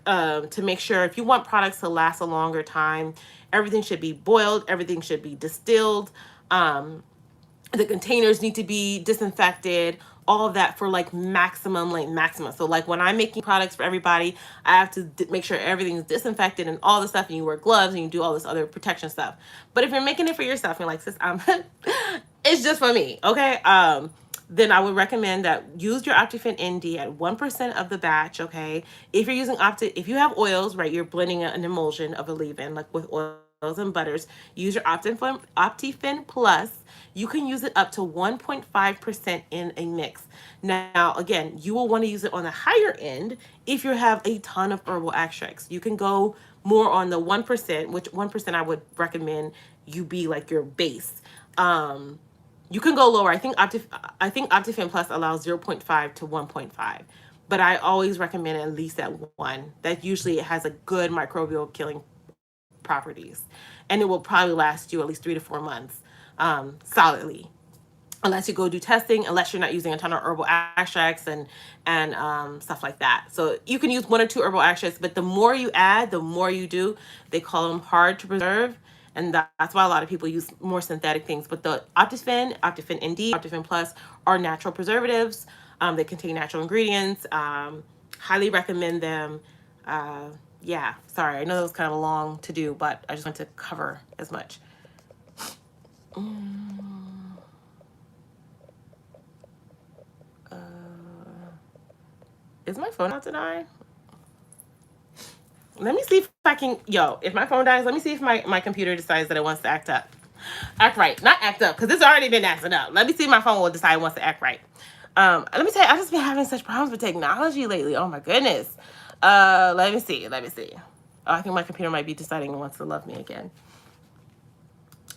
to make sure if you want products to last a longer time, everything should be boiled, everything should be distilled. The containers need to be disinfected, all of that for like maximum. So like when I'm making products for everybody, I have to make sure everything's disinfected and all the stuff, and you wear gloves and you do all this other protection stuff. But if you're making it for yourself, you're like, sis, it's just for me, okay? Then I would recommend that use your Optifin ND at 1% of the batch, okay? If you're using if you have oils, right, you're blending an emulsion of a leave-in, like with oils and butters, use your Optifin Plus. You can use it up to 1.5% in a mix. Now, again, you will want to use it on the higher end if you have a ton of herbal extracts. You can go more on the 1%, which 1% I would recommend you be like your base. You can go lower. I think Optifin Plus allows 0.5 to 1.5, but I always recommend at least at 1. That usually it has a good microbial killing properties, and it will probably last you at least 3 to 4 months solidly, unless you go do testing, unless you're not using a ton of herbal extracts and stuff like that. So you can use 1 or 2 herbal extracts, but the more you add, the more you do. They call them hard to preserve, and that's why a lot of people use more synthetic things. But the Optifin ND, Optifin Plus are natural preservatives. They contain natural ingredients. Highly recommend them. Yeah, sorry, I know that was kind of long to do, but I just want to cover as much. Is my phone out to die? Let me see if I can, if my phone dies, let me see if my computer decides that it wants to act up. Act right. Not act up, because it's already been acting up. Let me see if my phone will decide it wants to act right. Let me tell you, I've just been having such problems with technology lately. Oh my goodness. Let me see. Oh, I think my computer might be deciding it wants to love me again.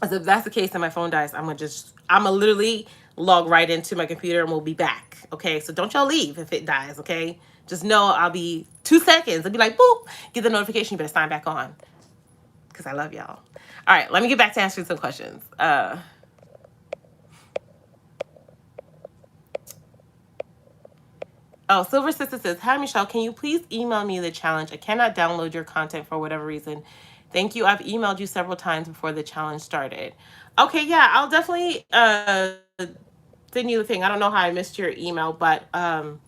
So if that's the case and my phone dies, I'm gonna literally log right into my computer and we'll be back. Okay, so don't y'all leave if it dies, okay? Just know I'll be 2 seconds. I'll be like, boop, get the notification, you better sign back on. Because I love y'all. All right, let me get back to answering some questions. Oh, Silver Sister says, hi, Michelle, can you please email me the challenge? I cannot download your content for whatever reason. Thank you. I've emailed you several times before the challenge started. Okay, yeah, I'll definitely send you the thing. I don't know how I missed your email, but and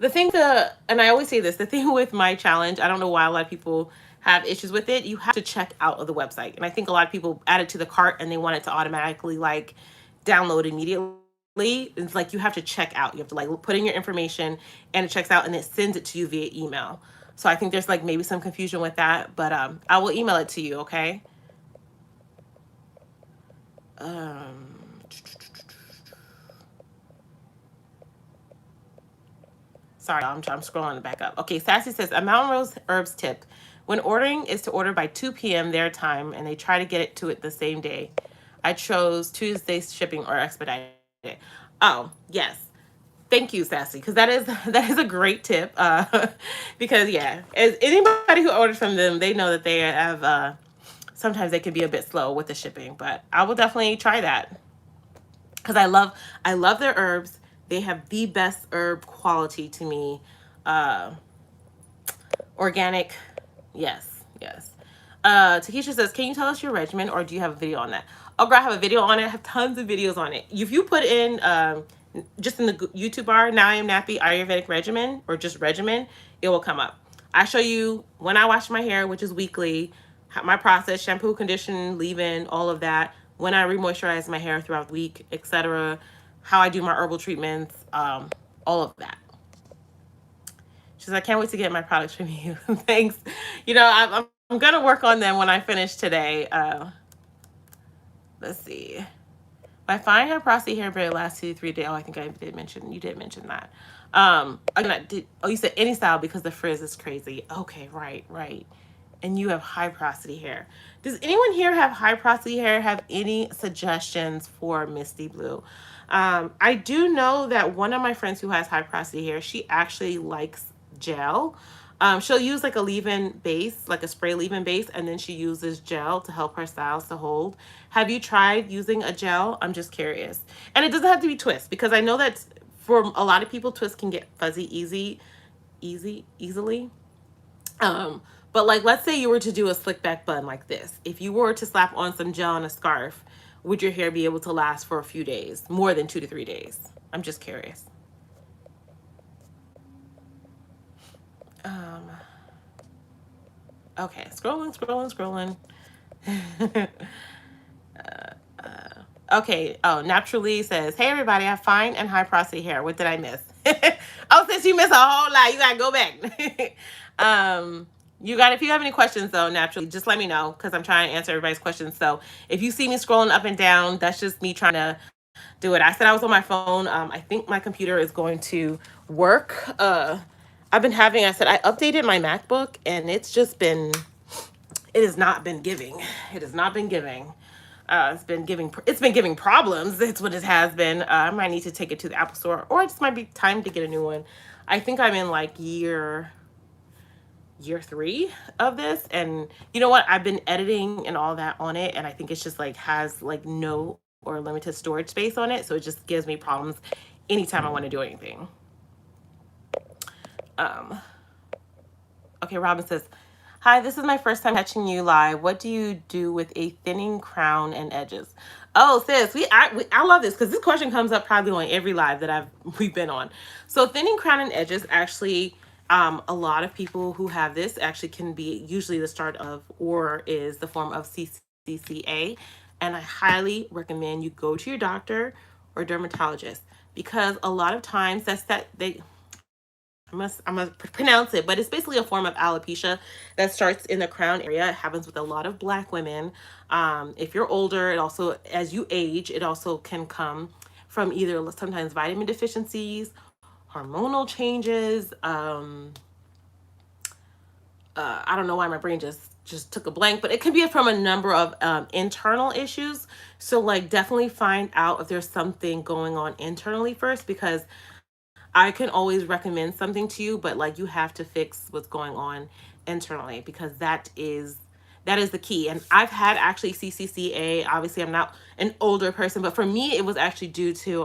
I always say this, the thing with my challenge, I don't know why a lot of people have issues with it. You have to check out of the website. And I think a lot of people add it to the cart and they want it to automatically like download immediately. It's like you have to check out. You have to like put in your information and it checks out and it sends it to you via email. So I think there's like maybe some confusion with that, but I will email it to you, okay? Sorry, I'm scrolling back up. Okay, Sassy says, a Mountain Rose Herbs tip. When ordering is to order by 2 p.m. their time, and they try to get it to it the same day. I chose Tuesday's shipping or expedited. Oh, yes. Thank you, Sassy, because that is a great tip. Because yeah, as anybody who orders from them, they know that they have sometimes they can be a bit slow with the shipping, but I will definitely try that because I love their herbs. They have the best herb quality to me. Uh, Organic, yes, yes. Takesha says, can you tell us your regimen or do you have a video on that? Oh, girl, I have a video on it. I have tons of videos on it. If you put in, just in the YouTube bar, Now I Am Nappy Ayurvedic regimen or just regimen, it will come up. I show you when I wash my hair, which is weekly, my process, shampoo, condition, leave-in, all of that. When I re-moisturize my hair throughout the week, etc. How I do my herbal treatments, all of that. She says, I can't wait to get my products from you. Thanks. You know, I'm going to work on them when I finish today. Let's see. My fine hair prostate hair barely lasts 2 to 3 days. Oh, I think you did mention that. You said any style because the frizz is crazy. Okay, right. And you have high porosity hair. Does anyone here have high porosity hair? Have any suggestions for Misty Blue? I do know that one of my friends who has high porosity hair, she actually likes gel. She'll use like a leave-in base, like a spray leave-in base, and then she uses gel to help her styles to hold. Have you tried using a gel? I'm just curious. And it doesn't have to be twist because I know that for a lot of people, twist can get fuzzy easily. But like, let's say you were to do a slick back bun like this. If you were to slap on some gel and a scarf, would your hair be able to last for a few days, more than 2 to 3 days? I'm just curious. Okay, scrolling. Okay. Oh, Naturally says, hey everybody, I have fine and high porosity hair. What did I miss? Oh, since you missed a whole lot, you gotta go back. If you have any questions though, Naturally, just let me know because I'm trying to answer everybody's questions. So if you see me scrolling up and down, that's just me trying to do it. I said I was on my phone. I think my computer is going to work. I said I updated my MacBook and it has not been giving. It has not been giving. It's been giving problems. It's what it has been. I might need to take it to the Apple Store, or it just might be time to get a new one. I think I'm in like year 3 of this, and you know what? I've been editing and all that on it, and I think it's just like has like no or limited storage space on it, so it just gives me problems anytime I want to do anything. Okay, Robin says, hi, this is my first time catching you live. What do you do with a thinning crown and edges? Oh, sis, I love this because this question comes up probably on every live that we've been on. So thinning crown and edges actually, a lot of people who have this actually can be usually the start of or is the form of CCCA. And I highly recommend you go to your doctor or dermatologist because a lot of times I'm gonna pronounce it, but it's basically a form of alopecia that starts in the crown area. It happens with a lot of Black women. If you're older, it also, as you age, it also can come from either sometimes vitamin deficiencies, hormonal changes. I don't know why my brain just took a blank, but it can be from a number of internal issues. So like definitely find out if there's something going on internally first, because I can always recommend something to you, but like you have to fix what's going on internally because that is the key. And I've had actually CCCA. Obviously, I'm not an older person, but for me, it was actually due to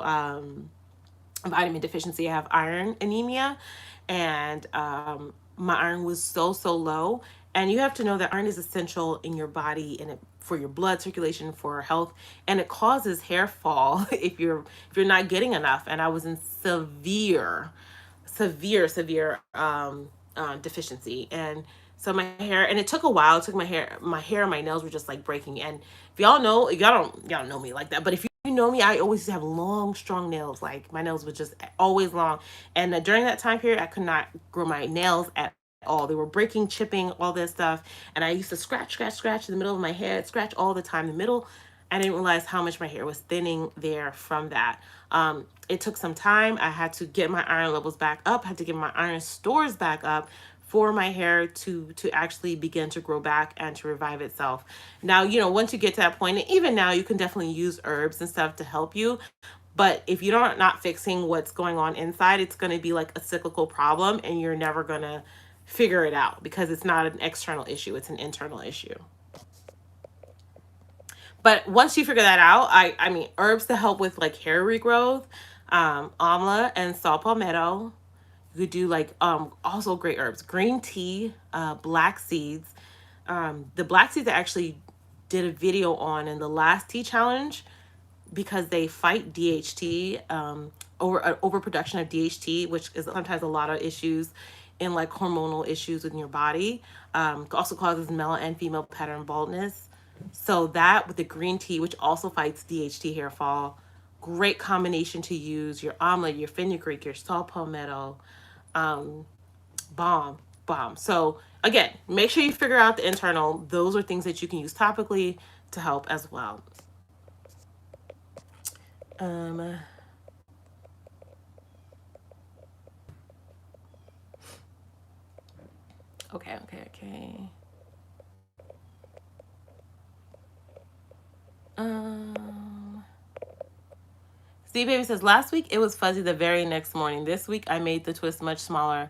vitamin deficiency. I have iron anemia, and my iron was so low. And you have to know that iron is essential in your body and for your blood circulation, for health, and it causes hair fall if you're not getting enough. And I was in severe deficiency, and so my hair, and it took a while. It took my hair and my nails were just like breaking. And if y'all don't know me like that, but if you know me, I always have long, strong nails. Like my nails were just always long, and during that time period, I could not grow my nails at all. They were breaking, chipping, all this stuff. And I used to scratch in the middle of my head, scratch all the time. The middle, I didn't realize how much my hair was thinning there from that. It took some time. I had to get my iron levels back up, had to get my iron stores back up for my hair to actually begin to grow back and to revive itself. Now, you know, once you get to that point, and even now, you can definitely use herbs and stuff to help you. But if you don't not fixing what's going on inside, it's going to be like a cyclical problem, and you're never going to figure it out because it's not an external issue, it's an internal issue. But once you figure that out, I mean, herbs to help with like hair regrowth, amla and saw palmetto. You could do like also great herbs, green tea, black seeds. The black seeds I actually did a video on in the last tea challenge because they fight DHT, overproduction of DHT, which is sometimes a lot of issues in like hormonal issues in your body. Also causes male and female pattern baldness. So that with the green tea, which also fights DHT hair fall, great combination to use. Your amla, your fenugreek, your saw palmetto, bomb, bomb. So again, make sure you figure out the internal. Those are things that you can use topically to help as well. Okay. Steve Baby says, last week it was fuzzy the very next morning. This week I made the twist much smaller